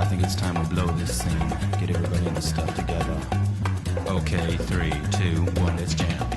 think it's time we blow this scene. Get everybody in the stuff together. Okay, 3, 2, 1, let's jam.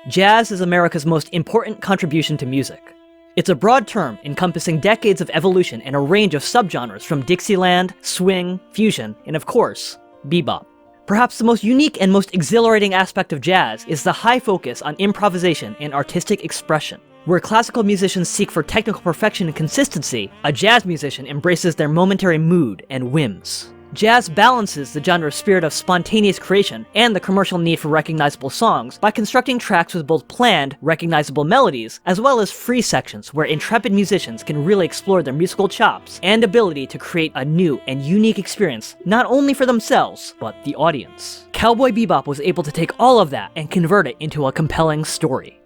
Jazz is America's most important contribution to music. It's a broad term encompassing decades of evolution and a range of subgenres from Dixieland, swing, fusion, and of course, bebop. Perhaps the most unique and most exhilarating aspect of jazz is the high focus on improvisation and artistic expression. Where classical musicians seek for technical perfection and consistency, a jazz musician embraces their momentary mood and whims. Jazz balances the genre's spirit of spontaneous creation and the commercial need for recognizable songs by constructing tracks with both planned, recognizable melodies, as well as free sections where intrepid musicians can really explore their musical chops and ability to create a new and unique experience, not only for themselves, but the audience. Cowboy Bebop was able to take all of that and convert it into a compelling story.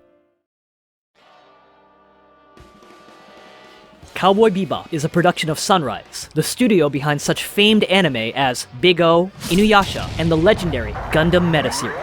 Cowboy Bebop is a production of Sunrise, the studio behind such famed anime as Big O, Inuyasha, and the legendary Gundam Meta series.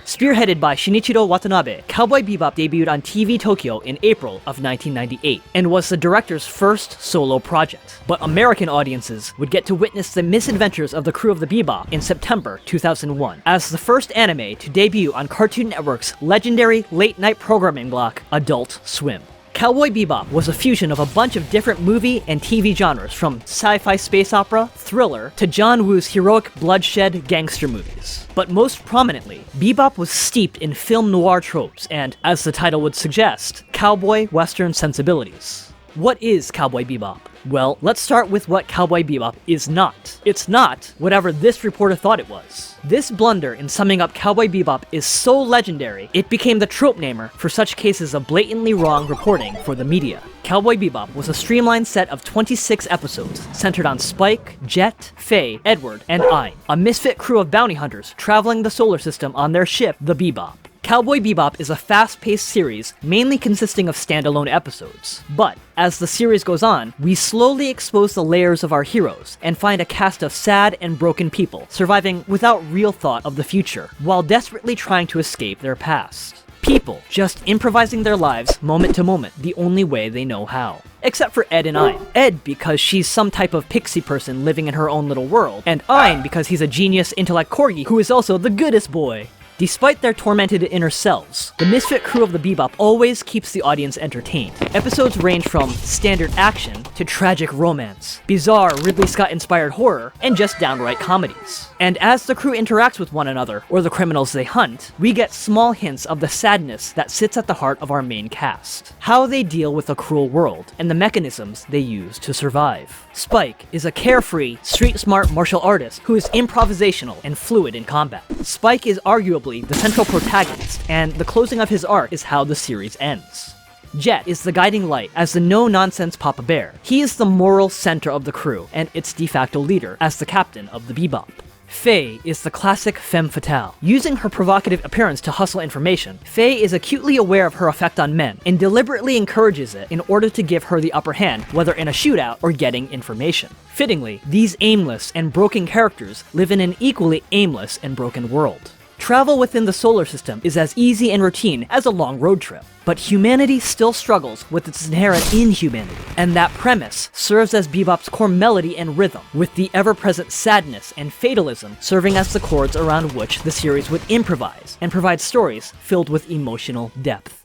Spearheaded by Shinichiro Watanabe, Cowboy Bebop debuted on TV Tokyo in April of 1998, and was the director's first solo project. But American audiences would get to witness the misadventures of the crew of the Bebop in September 2001, as the first anime to debut on Cartoon Network's legendary late-night programming block, Adult Swim. Cowboy Bebop was a fusion of a bunch of different movie and TV genres, from sci-fi space opera, thriller, to John Woo's heroic bloodshed gangster movies. But most prominently, Bebop was steeped in film noir tropes and, as the title would suggest, cowboy western sensibilities. What is Cowboy Bebop? Well, let's start with what Cowboy Bebop is not. It's not whatever this reporter thought it was. This blunder in summing up Cowboy Bebop is so legendary, it became the trope namer for such cases of blatantly wrong reporting for the media. Cowboy Bebop was a streamlined set of 26 episodes, centered on Spike, Jet, Faye, Edward, and Ein, a misfit crew of bounty hunters traveling the solar system on their ship, the Bebop. Cowboy Bebop is a fast-paced series, mainly consisting of standalone episodes. But, as the series goes on, we slowly expose the layers of our heroes, and find a cast of sad and broken people, surviving without real thought of the future, while desperately trying to escape their past. People just improvising their lives moment to moment, the only way they know how. Except for Ed and Ein. Ed because she's some type of pixie person living in her own little world, and Ein because he's a genius intellect corgi who is also the goodest boy. Despite their tormented inner selves, the misfit crew of the Bebop always keeps the audience entertained. Episodes range from standard action to tragic romance, bizarre Ridley Scott-inspired horror, and just downright comedies. And as the crew interacts with one another, or the criminals they hunt, we get small hints of the sadness that sits at the heart of our main cast. How they deal with a cruel world, and the mechanisms they use to survive. Spike is a carefree, street-smart martial artist who is improvisational and fluid in combat. Spike is arguably the central protagonist, and the closing of his arc is how the series ends. Jet is the guiding light as the no-nonsense Papa Bear. He is the moral center of the crew, and its de facto leader as the captain of the Bebop. Faye is the classic femme fatale. Using her provocative appearance to hustle information, Faye is acutely aware of her effect on men, and deliberately encourages it in order to give her the upper hand, whether in a shootout or getting information. Fittingly, these aimless and broken characters live in an equally aimless and broken world. Travel within the solar system is as easy and routine as a long road trip. But humanity still struggles with its inherent inhumanity, and that premise serves as Bebop's core melody and rhythm, with the ever-present sadness and fatalism serving as the chords around which the series would improvise and provide stories filled with emotional depth.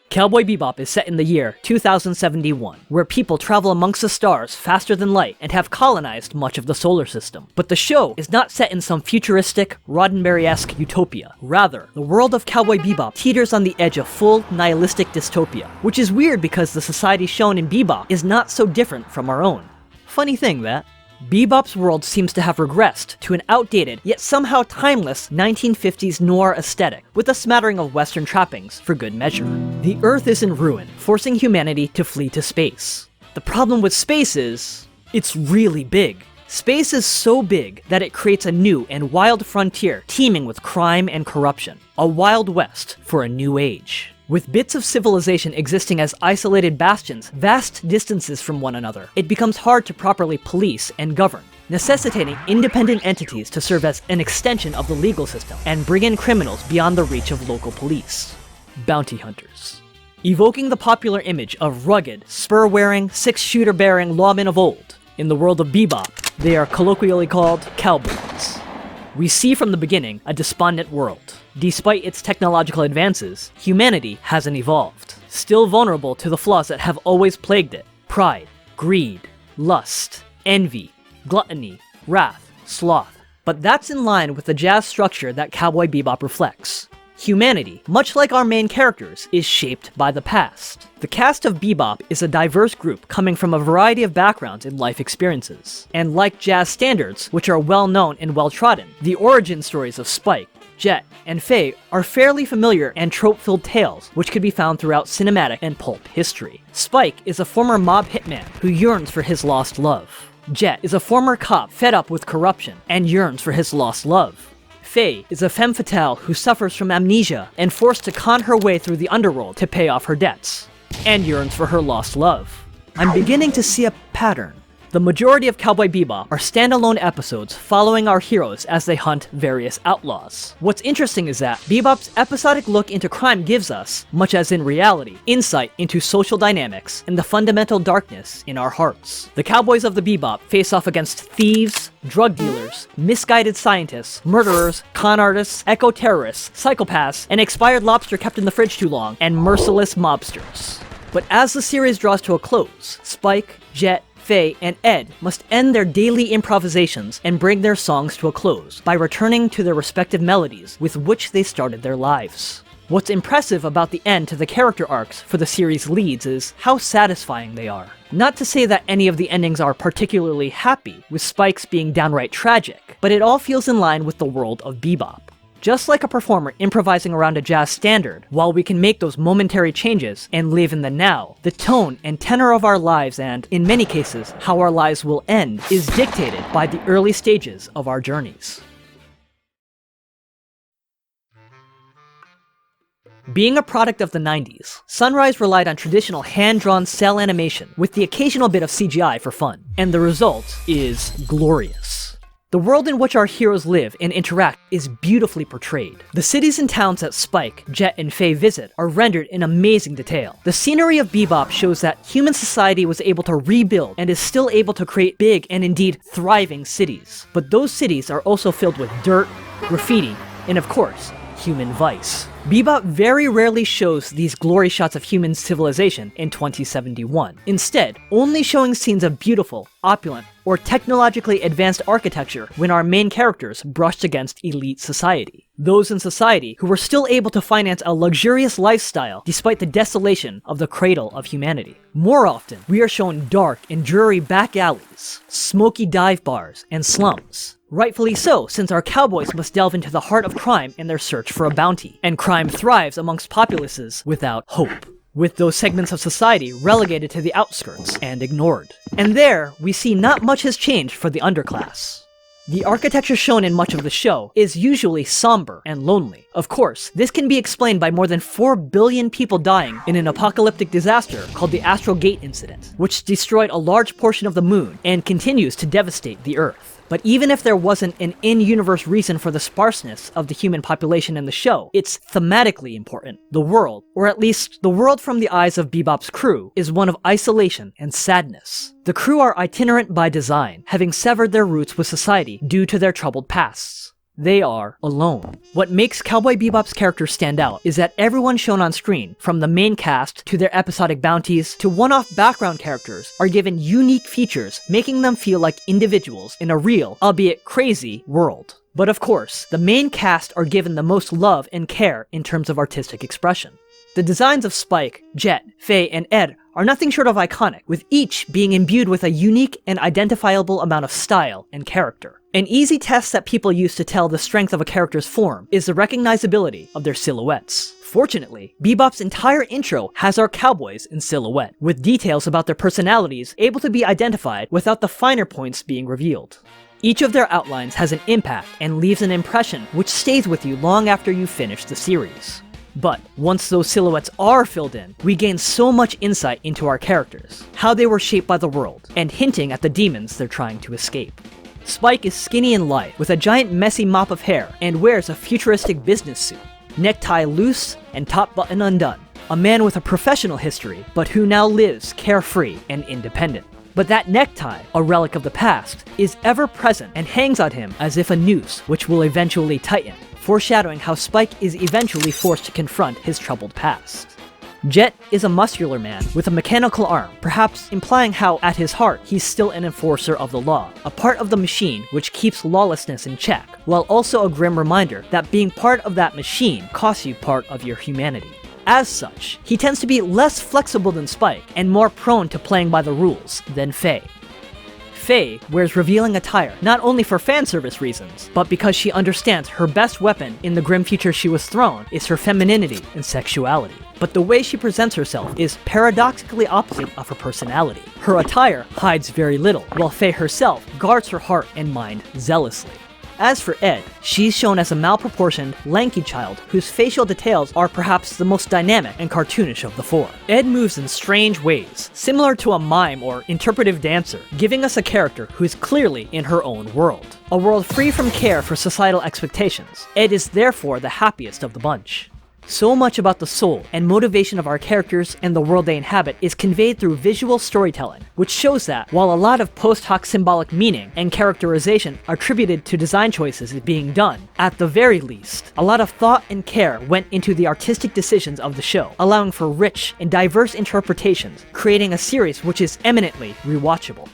Cowboy Bebop is set in the year 2071, where people travel amongst the stars faster than light and have colonized much of the solar system. But the show is not set in some futuristic, Roddenberry-esque utopia. Rather, the world of Cowboy Bebop teeters on the edge of full nihilistic dystopia, which is weird because the society shown in Bebop is not so different from our own. Funny thing, that. Bebop's world seems to have regressed to an outdated, yet somehow timeless 1950s noir aesthetic, with a smattering of Western trappings for good measure. The Earth is in ruin, forcing humanity to flee to space. The problem with space is, it's really big. Space is so big that it creates a new and wild frontier teeming with crime and corruption. A Wild West for a new age. With bits of civilization existing as isolated bastions vast distances from one another, it becomes hard to properly police and govern, necessitating independent entities to serve as an extension of the legal system and bring in criminals beyond the reach of local police. Bounty hunters. Evoking the popular image of rugged, spur-wearing, six-shooter-bearing lawmen of old, in the world of Bebop, they are colloquially called cowboys. We see from the beginning a despondent world. Despite its technological advances, humanity hasn't evolved, still vulnerable to the flaws that have always plagued it: pride, greed, lust, envy, gluttony, wrath, sloth. But that's in line with the jazz structure that Cowboy Bebop reflects. Humanity, much like our main characters, is shaped by the past. The cast of Bebop is a diverse group coming from a variety of backgrounds and life experiences. And like jazz standards, which are well known and well trodden, the origin stories of Spike, Jet, and Faye are fairly familiar and trope-filled tales, which could be found throughout cinematic and pulp history. Spike is a former mob hitman who yearns for his lost love. Jet is a former cop fed up with corruption and yearns for his lost love. Faye is a femme fatale who suffers from amnesia and forced to con her way through the underworld to pay off her debts, and yearns for her lost love. I'm beginning to see a pattern. The majority of Cowboy Bebop are standalone episodes following our heroes as they hunt various outlaws. What's interesting is that Bebop's episodic look into crime gives us, much as in reality, insight into social dynamics and the fundamental darkness in our hearts. The cowboys of the Bebop face off against thieves, drug dealers, misguided scientists, murderers, con artists, eco-terrorists, psychopaths, an expired lobster kept in the fridge too long, and merciless mobsters. But as the series draws to a close, Spike, Jet, Faye, and Ed must end their daily improvisations and bring their songs to a close by returning to their respective melodies with which they started their lives. What's impressive about the end to the character arcs for the series leads is how satisfying they are. Not to say that any of the endings are particularly happy, with Spike's being downright tragic, but it all feels in line with the world of Bebop. Just like a performer improvising around a jazz standard, while we can make those momentary changes and live in the now, the tone and tenor of our lives and, in many cases, how our lives will end is dictated by the early stages of our journeys. Being a product of the 90s, Sunrise relied on traditional hand-drawn cell animation with the occasional bit of CGI for fun, and the result is glorious. The world in which our heroes live and interact is beautifully portrayed. The cities and towns that Spike, Jet, and Faye visit are rendered in amazing detail. The scenery of Bebop shows that human society was able to rebuild and is still able to create big and indeed thriving cities. But those cities are also filled with dirt, graffiti, and of course, human vice. Bebop very rarely shows these glory shots of human civilization in 2071, instead only showing scenes of beautiful, opulent, or technologically advanced architecture when our main characters brushed against elite society. Those in society who were still able to finance a luxurious lifestyle despite the desolation of the cradle of humanity. More often, we are shown dark and dreary back alleys, smoky dive bars, and slums. Rightfully so, since our cowboys must delve into the heart of crime in their search for a bounty, and crime thrives amongst populaces without hope, with those segments of society relegated to the outskirts and ignored. And there, we see not much has changed for the underclass. The architecture shown in much of the show is usually somber and lonely. Of course, this can be explained by more than 4 billion people dying in an apocalyptic disaster called the Astral Gate Incident, which destroyed a large portion of the moon and continues to devastate the Earth. But even if there wasn't an in-universe reason for the sparseness of the human population in the show, it's thematically important. The world, or at least the world from the eyes of Bebop's crew, is one of isolation and sadness. The crew are itinerant by design, having severed their roots with society due to their troubled pasts. They are alone. What makes Cowboy Bebop's characters stand out is that everyone shown on screen, from the main cast to their episodic bounties to one-off background characters, are given unique features, making them feel like individuals in a real, albeit crazy, world. But of course, the main cast are given the most love and care in terms of artistic expression. The designs of Spike, Jet, Faye, and Ed are nothing short of iconic, with each being imbued with a unique and identifiable amount of style and character. An easy test that people use to tell the strength of a character's form is the recognizability of their silhouettes. Fortunately, Bebop's entire intro has our cowboys in silhouette, with details about their personalities able to be identified without the finer points being revealed. Each of their outlines has an impact and leaves an impression which stays with you long after you finish the series. But once those silhouettes are filled in, we gain so much insight into our characters, how they were shaped by the world, and hinting at the demons they're trying to escape. Spike is skinny and light, with a giant messy mop of hair, and wears a futuristic business suit. Necktie loose and top button undone. A man with a professional history, but who now lives carefree and independent. But that necktie, a relic of the past, is ever present and hangs on him as if a noose which will eventually tighten, foreshadowing how Spike is eventually forced to confront his troubled past. Jet is a muscular man with a mechanical arm, perhaps implying how, at his heart, he's still an enforcer of the law, a part of the machine which keeps lawlessness in check, while also a grim reminder that being part of that machine costs you part of your humanity. As such, he tends to be less flexible than Spike, and more prone to playing by the rules than Faye. Faye wears revealing attire not only for fan service reasons, but because she understands her best weapon in the grim future she was thrown is her femininity and sexuality. But the way she presents herself is paradoxically opposite of her personality. Her attire hides very little, while Faye herself guards her heart and mind zealously. As for Ed, she's shown as a malproportioned, lanky child whose facial details are perhaps the most dynamic and cartoonish of the four. Ed moves in strange ways, similar to a mime or interpretive dancer, giving us a character who is clearly in her own world. A world free from care for societal expectations. Ed is therefore the happiest of the bunch. So much about the soul and motivation of our characters and the world they inhabit is conveyed through visual storytelling, which shows that, while a lot of post hoc symbolic meaning and characterization attributed to design choices is being done, at the very least, a lot of thought and care went into the artistic decisions of the show, allowing for rich and diverse interpretations, creating a series which is eminently rewatchable.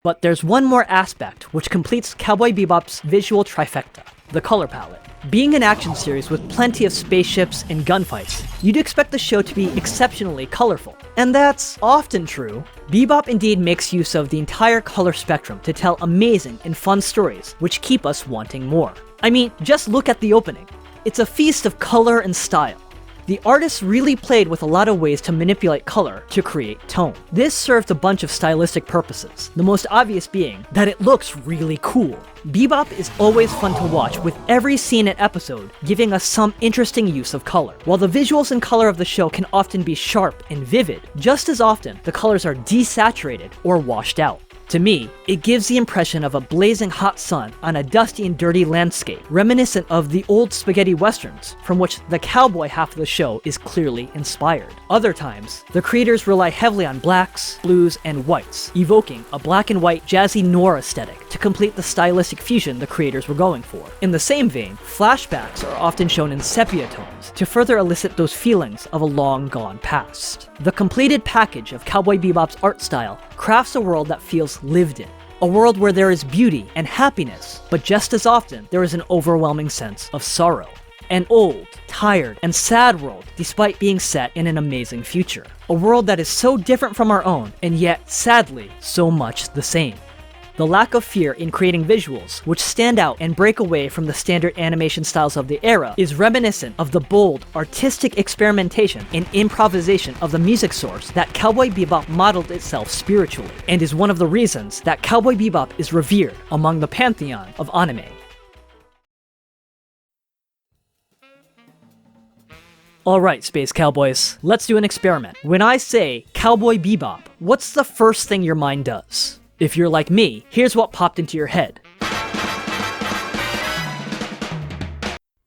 But there's one more aspect which completes Cowboy Bebop's visual trifecta: the color palette. Being an action series with plenty of spaceships and gunfights, you'd expect the show to be exceptionally colorful. And that's often true. Bebop indeed makes use of the entire color spectrum to tell amazing and fun stories, which keep us wanting more. I mean, just look at the opening. It's a feast of color and style. The artists really played with a lot of ways to manipulate color to create tone. This served a bunch of stylistic purposes, the most obvious being that it looks really cool. Bebop is always fun to watch, with every scene and episode giving us some interesting use of color. While the visuals and color of the show can often be sharp and vivid, just as often the colors are desaturated or washed out. To me, it gives the impression of a blazing hot sun on a dusty and dirty landscape, reminiscent of the old spaghetti westerns, from which the cowboy half of the show is clearly inspired. Other times, the creators rely heavily on blacks, blues, and whites, evoking a black and white jazzy noir aesthetic to complete the stylistic fusion the creators were going for. In the same vein, flashbacks are often shown in sepia tones to further elicit those feelings of a long gone past. The completed package of Cowboy Bebop's art style crafts a world that feels lived in. A world where there is beauty and happiness, but just as often there is an overwhelming sense of sorrow. An old, tired, and sad world despite being set in an amazing future. A world that is so different from our own, and yet, sadly, so much the same. The lack of fear in creating visuals, which stand out and break away from the standard animation styles of the era, is reminiscent of the bold, artistic experimentation and improvisation of the music source that Cowboy Bebop modeled itself spiritually, and is one of the reasons that Cowboy Bebop is revered among the pantheon of anime. Alright, Space Cowboys, let's do an experiment. When I say Cowboy Bebop, what's the first thing your mind does? If you're like me, here's what popped into your head.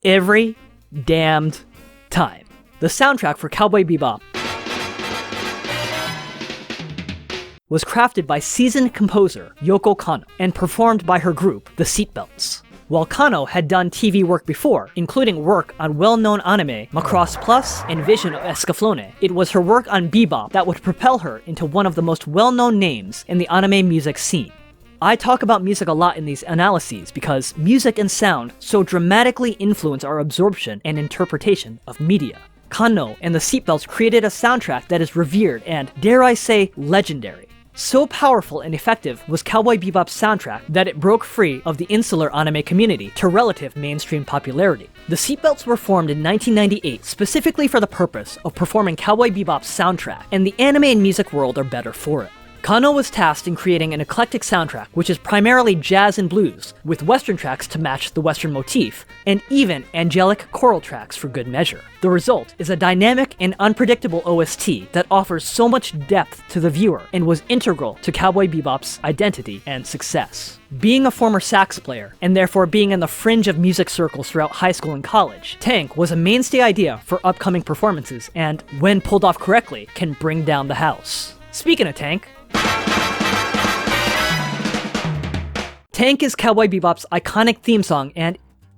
Every damned time. The soundtrack for Cowboy Bebop was crafted by seasoned composer Yoko Kanno and performed by her group, the Seatbelts. While Kanno had done TV work before, including work on well-known anime Macross Plus and Vision of Escaflowne, it was her work on Bebop that would propel her into one of the most well-known names in the anime music scene. I talk about music a lot in these analyses because music and sound so dramatically influence our absorption and interpretation of media. Kanno and the Seatbelts created a soundtrack that is revered and, dare I say, legendary. So powerful and effective was Cowboy Bebop's soundtrack that it broke free of the insular anime community to relative mainstream popularity. The Seatbelts were formed in 1998 specifically for the purpose of performing Cowboy Bebop's soundtrack, and the anime and music world are better for it. Kanno was tasked in creating an eclectic soundtrack which is primarily jazz and blues, with western tracks to match the western motif, and even angelic choral tracks for good measure. The result is a dynamic and unpredictable OST that offers so much depth to the viewer and was integral to Cowboy Bebop's identity and success. Being a former sax player, and therefore being in the fringe of music circles throughout high school and college, Tank was a mainstay idea for upcoming performances and, when pulled off correctly, can bring down the house. Speaking of Tank, Tank is Cowboy Bebop's iconic theme song, and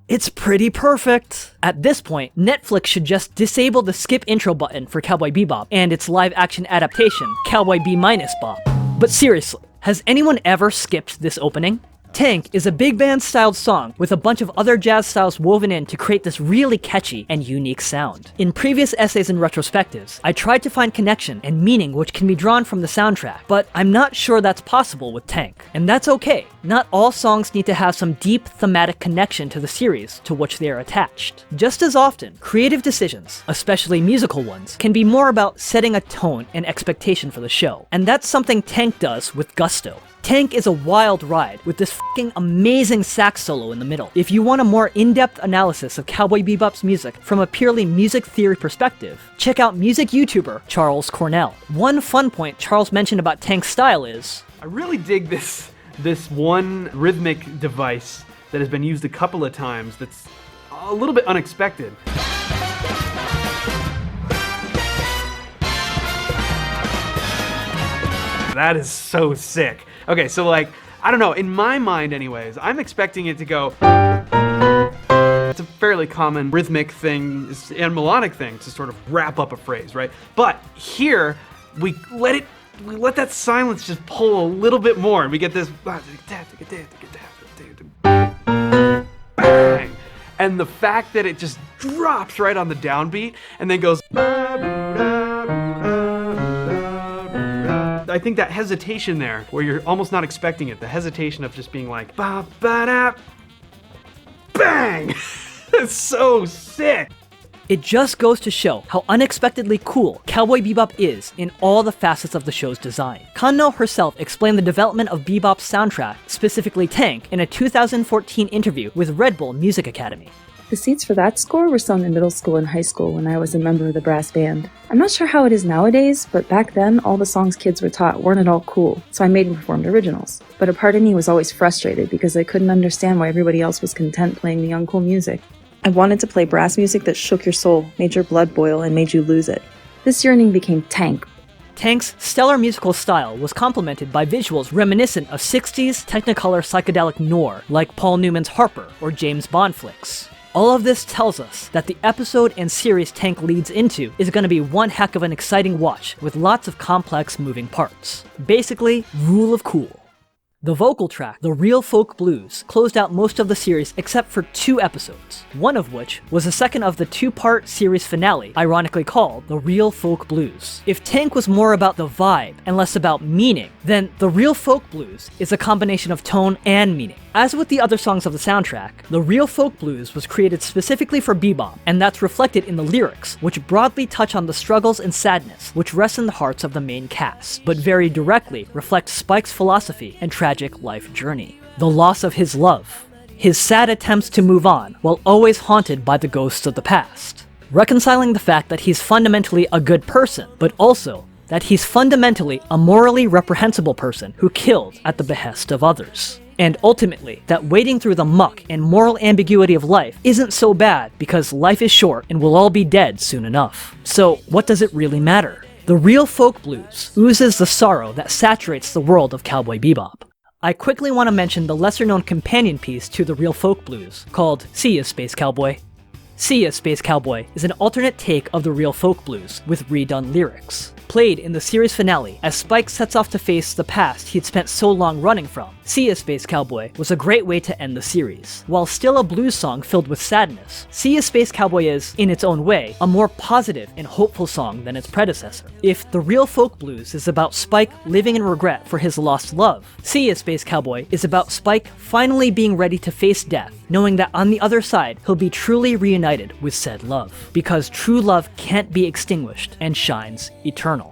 it's pretty perfect. At this point, Netflix should just disable the skip intro button for Cowboy Bebop and its live-action adaptation, Cowboy B-Bop. But seriously, has anyone ever skipped this opening? Tank is a big band-styled song with a bunch of other jazz styles woven in to create this really catchy and unique sound. In previous essays and retrospectives, I tried to find connection and meaning which can be drawn from the soundtrack, but I'm not sure that's possible with Tank. And that's okay. Not all songs need to have some deep thematic connection to the series to which they are attached. Just as often, creative decisions, especially musical ones, can be more about setting a tone and expectation for the show. And that's something Tank does with gusto. Tank is a wild ride with this fucking amazing sax solo in the middle. If you want a more in-depth analysis of Cowboy Bebop's music from a purely music theory perspective, check out music YouTuber Charles Cornell. One fun point Charles mentioned about Tank's style is, I really dig this one rhythmic device that has been used a couple of times that's a little bit unexpected. That is so sick. Okay, so like, I don't know, in my mind anyways, I'm expecting it to go. It's a fairly common rhythmic thing and melodic thing to sort of wrap up a phrase, right? But here, we let that silence just pull a little bit more, and we get this bang. And the fact that it just drops right on the downbeat and then goes. I think that hesitation there, where you're almost not expecting it, the hesitation of just being like, ba ba da, bang! It's so sick! it just goes to show how unexpectedly cool Cowboy Bebop is in all the facets of the show's design. Kanno herself explained the development of Bebop's soundtrack, specifically Tank, in a 2014 interview with Red Bull Music Academy. The seats for that score were sung in middle school and high school when I was a member of the brass band. I'm not sure how it is nowadays, but back then all the songs kids were taught weren't at all cool, so I made and performed originals. But a part of me was always frustrated because I couldn't understand why everybody else was content playing the uncool music. I wanted to play brass music that shook your soul, made your blood boil, and made you lose it. This yearning became Tank. Tank's stellar musical style was complemented by visuals reminiscent of 60s Technicolor psychedelic noir like Paul Newman's Harper or James Bond flicks. All of this tells us that the episode and series Tank leads into is going to be one heck of an exciting watch with lots of complex moving parts. Basically, rule of cool. The vocal track, The Real Folk Blues, closed out most of the series except for 2 episodes, one of which was the second of the 2-part series finale, ironically called The Real Folk Blues. If Tank was more about the vibe and less about meaning, then The Real Folk Blues is a combination of tone and meaning. As with the other songs of the soundtrack, The Real Folk Blues was created specifically for Bebop, and that's reflected in the lyrics, which broadly touch on the struggles and sadness which rest in the hearts of the main cast, but very directly reflect Spike's philosophy and tragic life journey. The loss of his love, his sad attempts to move on while always haunted by the ghosts of the past, reconciling the fact that he's fundamentally a good person, but also that he's fundamentally a morally reprehensible person who killed at the behest of others. And ultimately, that wading through the muck and moral ambiguity of life isn't so bad because life is short and we'll all be dead soon enough. So what does it really matter? The Real Folk Blues oozes the sorrow that saturates the world of Cowboy Bebop. I quickly want to mention the lesser-known companion piece to The Real Folk Blues, called See Ya, Space Cowboy. See Ya Space Cowboy is an alternate take of the real folk blues with redone lyrics. Played in the series finale as Spike sets off to face the past he'd spent so long running from, See Ya Space Cowboy was a great way to end the series. While still a blues song filled with sadness, See Ya Space Cowboy is, in its own way, a more positive and hopeful song than its predecessor. If the real folk blues is about Spike living in regret for his lost love, See Ya Space Cowboy is about Spike finally being ready to face death, knowing that on the other side he'll be truly reunited with said love. Because true love can't be extinguished and shines eternal.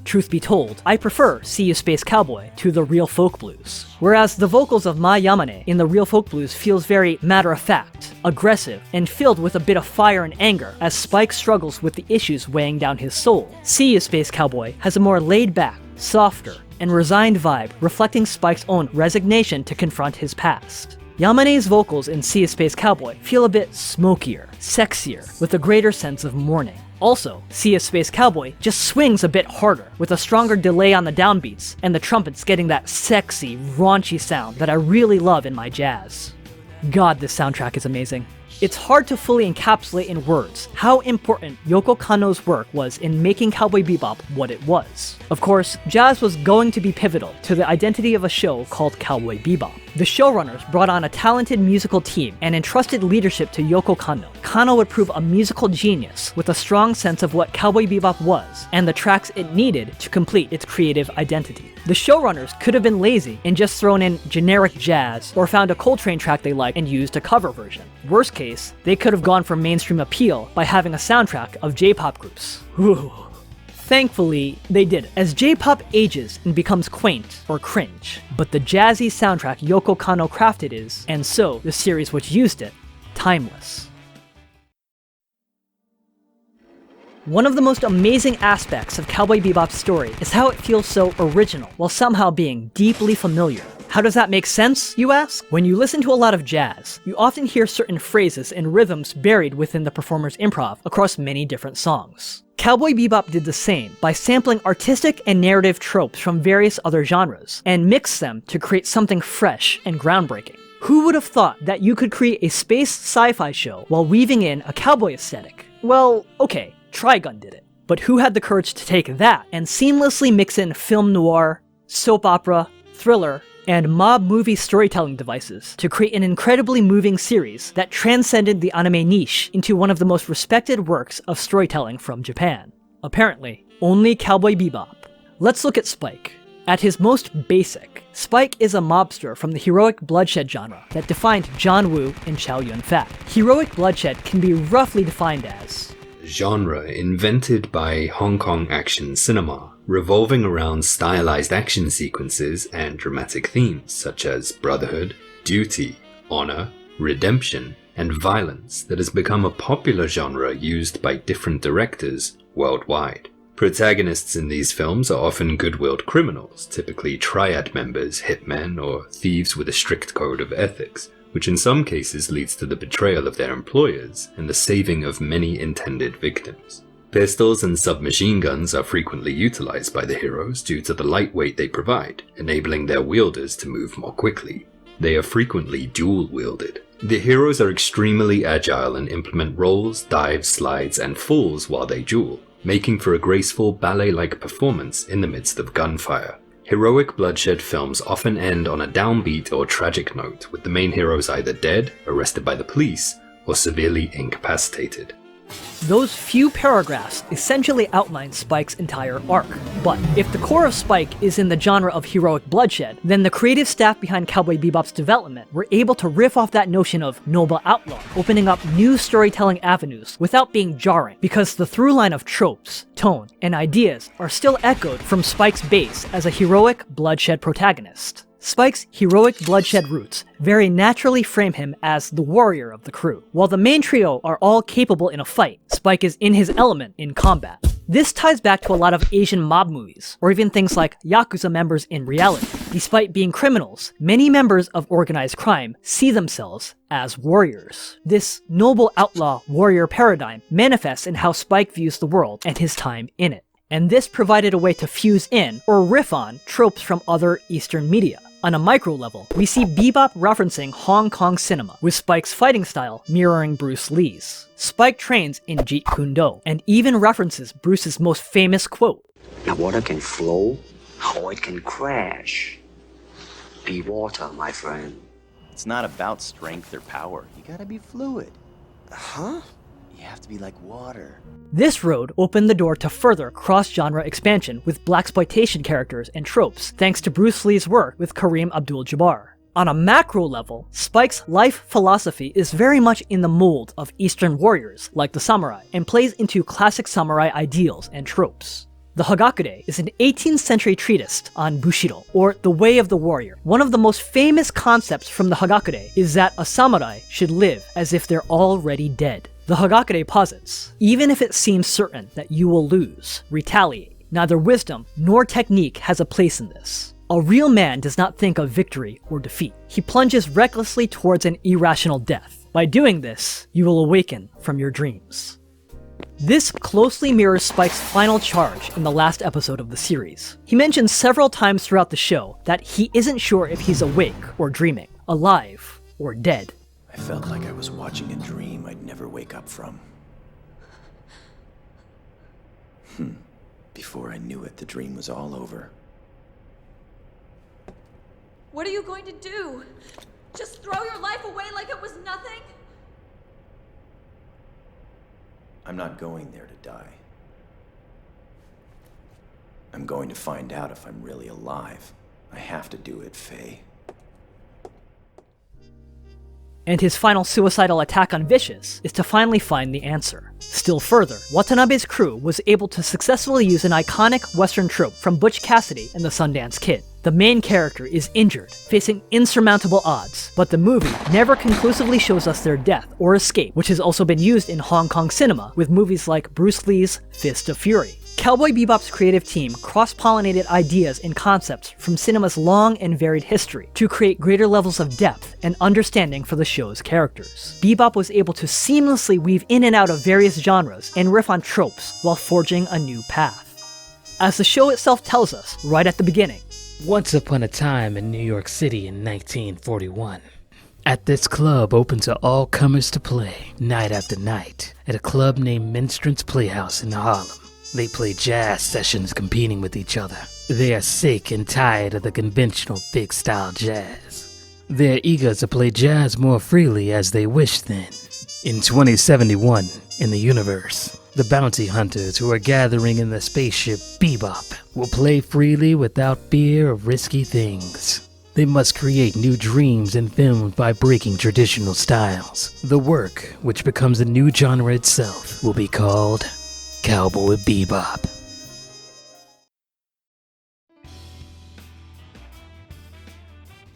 Truth be told, I prefer See Ya Space Cowboy to the real folk blues. Whereas the vocals of Ma Yamane in the real folk blues feels very matter-of-fact, aggressive, and filled with a bit of fire and anger as Spike struggles with the issues weighing down his soul. See Ya Space Cowboy has a more laid-back, softer, and resigned vibe reflecting Spike's own resignation to confront his past. Yamane's vocals in See Ya Space Cowboy feel a bit smokier, sexier, with a greater sense of mourning. Also, See Ya Space Cowboy just swings a bit harder, with a stronger delay on the downbeats, and the trumpets getting that sexy, raunchy sound that I really love in my jazz. God, this soundtrack is amazing. It's hard to fully encapsulate in words how important Yoko Kanno's work was in making Cowboy Bebop what it was. Of course, jazz was going to be pivotal to the identity of a show called Cowboy Bebop. The showrunners brought on a talented musical team and entrusted leadership to Yoko Kanno. Kanno would prove a musical genius with a strong sense of what Cowboy Bebop was and the tracks it needed to complete its creative identity. The showrunners could have been lazy and just thrown in generic jazz or found a Coltrane track they liked and used a cover version. Worst case, they could have gone for mainstream appeal by having a soundtrack of J-pop groups. Whew. Thankfully, they didn't, as J-pop ages and becomes quaint or cringe. But the jazzy soundtrack Yoko Kanno crafted is, and so the series which used it, timeless. One of the most amazing aspects of Cowboy Bebop's story is how it feels so original, while somehow being deeply familiar. How does that make sense, you ask? When you listen to a lot of jazz, you often hear certain phrases and rhythms buried within the performer's improv across many different songs. Cowboy Bebop did the same by sampling artistic and narrative tropes from various other genres, and mixed them to create something fresh and groundbreaking. Who would have thought that you could create a space sci-fi show while weaving in a cowboy aesthetic? Well, okay, Trigun did it. But who had the courage to take that and seamlessly mix in film noir, soap opera, thriller, and mob movie storytelling devices to create an incredibly moving series that transcended the anime niche into one of the most respected works of storytelling from Japan? Apparently, only Cowboy Bebop. Let's look at Spike. At his most basic, Spike is a mobster from the heroic bloodshed genre that defined John Woo and Chow Yun-fat. Heroic bloodshed can be roughly defined as genre invented by Hong Kong action cinema, revolving around stylized action sequences and dramatic themes such as brotherhood, duty, honor, redemption, and violence that has become a popular genre used by different directors worldwide. Protagonists in these films are often good-willed criminals, typically triad members, hitmen, or thieves with a strict code of ethics, which in some cases leads to the betrayal of their employers and the saving of many intended victims. Pistols and submachine guns are frequently utilized by the heroes due to the light weight they provide, enabling their wielders to move more quickly. They are frequently dual-wielded. The heroes are extremely agile and implement rolls, dives, slides, and falls while they duel, making for a graceful ballet-like performance in the midst of gunfire. Heroic bloodshed films often end on a downbeat or tragic note, with the main heroes either dead, arrested by the police, or severely incapacitated. Those few paragraphs essentially outline Spike's entire arc. But if the core of Spike is in the genre of heroic bloodshed, then the creative staff behind Cowboy Bebop's development were able to riff off that notion of noble outlaw, opening up new storytelling avenues without being jarring, because the through line of tropes, tone, and ideas are still echoed from Spike's base as a heroic bloodshed protagonist. Spike's heroic bloodshed roots very naturally frame him as the warrior of the crew. While the main trio are all capable in a fight, Spike is in his element in combat. This ties back to a lot of Asian mob movies, or even things like Yakuza members in reality. Despite being criminals, many members of organized crime see themselves as warriors. This noble outlaw warrior paradigm manifests in how Spike views the world and his time in it. And this provided a way to fuse in, or riff on, tropes from other Eastern media. On a micro level, we see Bebop referencing Hong Kong cinema, with Spike's fighting style mirroring Bruce Lee's. Spike trains in Jeet Kune Do, and even references Bruce's most famous quote. Now water can flow, or it can crash. Be water, my friend. It's not about strength or power. You gotta be fluid. Huh? You have to be like water. This road opened the door to further cross-genre expansion with blaxploitation characters and tropes, thanks to Bruce Lee's work with Kareem Abdul-Jabbar. On a macro level, Spike's life philosophy is very much in the mold of Eastern warriors, like the samurai, and plays into classic samurai ideals and tropes. The Hagakure is an 18th century treatise on Bushido, or the way of the warrior. One of the most famous concepts from the Hagakure is that a samurai should live as if they're already dead. The Hagakure posits, even if it seems certain that you will lose, retaliate. Neither wisdom nor technique has a place in this. A real man does not think of victory or defeat. He plunges recklessly towards an irrational death. By doing this, you will awaken from your dreams. This closely mirrors Spike's final charge in the last episode of the series. He mentions several times throughout the show that he isn't sure if he's awake or dreaming, alive or dead. I felt like I was watching a dream I'd never wake up from. Before I knew it, the dream was all over. What are you going to do? Just throw your life away like it was nothing? I'm not going there to die. I'm going to find out if I'm really alive. I have to do it, Faye. And his final suicidal attack on Vicious is to finally find the answer. Still further, Watanabe's crew was able to successfully use an iconic Western trope from Butch Cassidy and the Sundance Kid. The main character is injured, facing insurmountable odds, but the movie never conclusively shows us their death or escape, which has also been used in Hong Kong cinema with movies like Bruce Lee's Fist of Fury. Cowboy Bebop's creative team cross-pollinated ideas and concepts from cinema's long and varied history to create greater levels of depth and understanding for the show's characters. Bebop was able to seamlessly weave in and out of various genres and riff on tropes while forging a new path. As the show itself tells us right at the beginning, once upon a time in New York City in 1941, at this club open to all comers to play, night after night, at a club named Minstrel's Playhouse in Harlem. They play jazz sessions competing with each other. They are sick and tired of the conventional big-style jazz. They're eager to play jazz more freely as they wish then. In 2071, in the universe, the bounty hunters who are gathering in the spaceship Bebop will play freely without fear of risky things. They must create new dreams and films by breaking traditional styles. The work, which becomes a new genre itself, will be called Cowboy Bebop.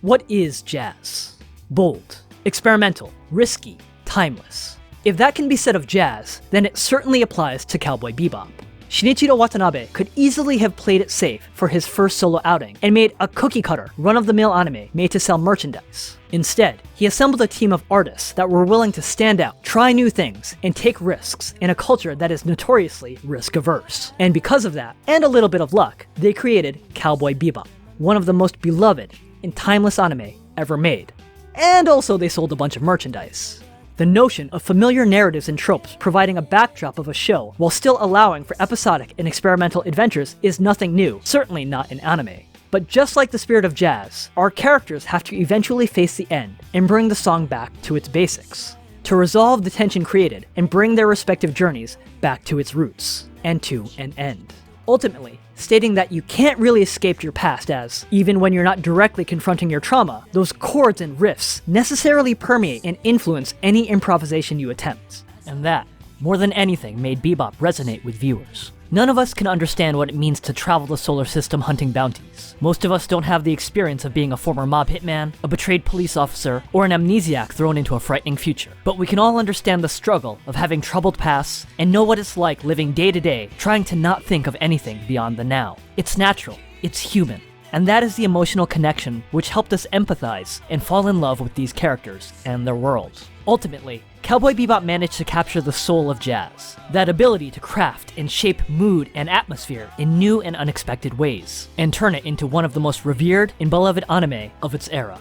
what is jazz? Bold, experimental, risky, timeless. If that can be said of jazz, then it certainly applies to Cowboy Bebop. Shinichiro Watanabe could easily have played it safe for his first solo outing and made a cookie-cutter, run-of-the-mill anime made to sell merchandise. Instead, he assembled a team of artists that were willing to stand out, try new things, and take risks in a culture that is notoriously risk-averse. And because of that, and a little bit of luck, they created Cowboy Bebop, one of the most beloved and timeless anime ever made. And also they sold a bunch of merchandise. The notion of familiar narratives and tropes providing a backdrop of a show while still allowing for episodic and experimental adventures is nothing new, certainly not in anime. But just like the spirit of jazz, our characters have to eventually face the end and bring the song back to its basics, to resolve the tension created and bring their respective journeys back to its roots, and to an end. Ultimately, stating that you can't really escape your past as, even when you're not directly confronting your trauma, those chords and riffs necessarily permeate and influence any improvisation you attempt. And that, more than anything, made Bebop resonate with viewers. None of us can understand what it means to travel the solar system hunting bounties. Most of us don't have the experience of being a former mob hitman, a betrayed police officer, or an amnesiac thrown into a frightening future. But we can all understand the struggle of having troubled pasts and know what it's like living day to day, trying to not think of anything beyond the now. It's natural, it's human, And that is the emotional connection which helped us empathize and fall in love with these characters and their worlds. Ultimately, Cowboy Bebop managed to capture the soul of jazz, that ability to craft and shape mood and atmosphere in new and unexpected ways, and turn it into one of the most revered and beloved anime of its era.